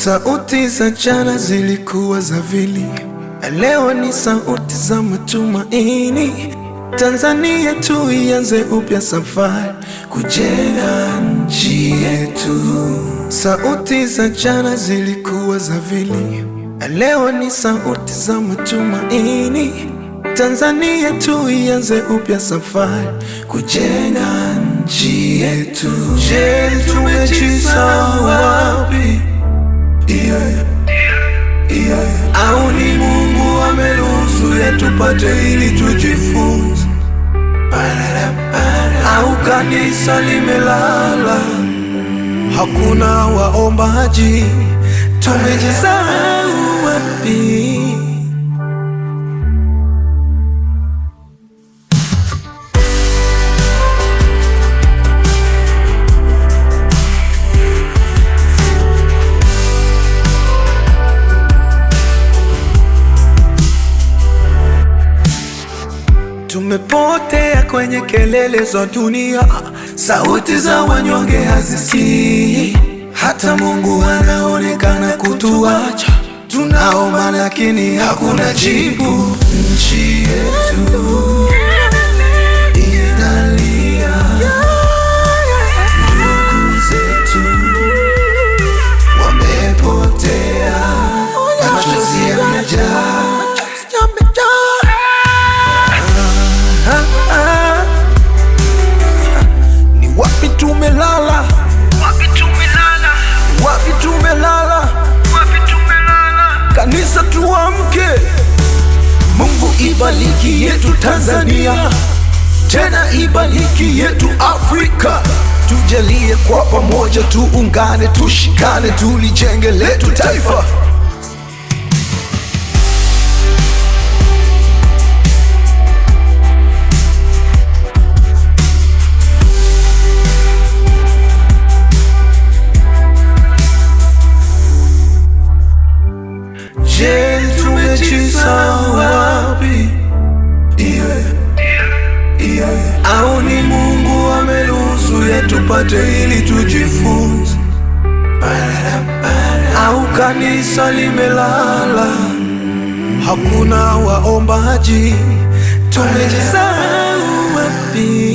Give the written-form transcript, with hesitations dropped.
Sauti za jana zilikuwa za vili, leo ni sauti za matumaini. Tanzania tuianze upya safari, kujenga nchi yetu. Sauti za jana zilikuwa za vili, leo ni sauti za matumaini. Tanzania tuianze upya safari, kujenga nchi yetu. Je, tumejisahau wapi? Au ni Mungu ameruhusu tupate ili tujifunze? Au kanisa limelala, hakuna waombaji? Tumejisahau wapi? Tumepotea kwenye kelele za dunia, sauti za wanyonge hazisikii. Hata Mungu anaonekana kutuacha, tunaomba lakini hakuna jibu. Nchi yetu inalia, ndugu zetu wamepotea, machozi yamejaa. Ni wapi tumelala? Wapi tumelala? Kanisa tuamke. Mungu ibariki yetu Tanzania, tena ibariki yetu Afrika. Tujalie kwa pamoja, tuungane, tushikane, tulijenge letu taifa. Je, tumejisahau wapi? Au ni Mungu ameruhusu tupate ili tujifunze? Au kanisa limelala, hakuna waombaji? Tumejisahau wapi?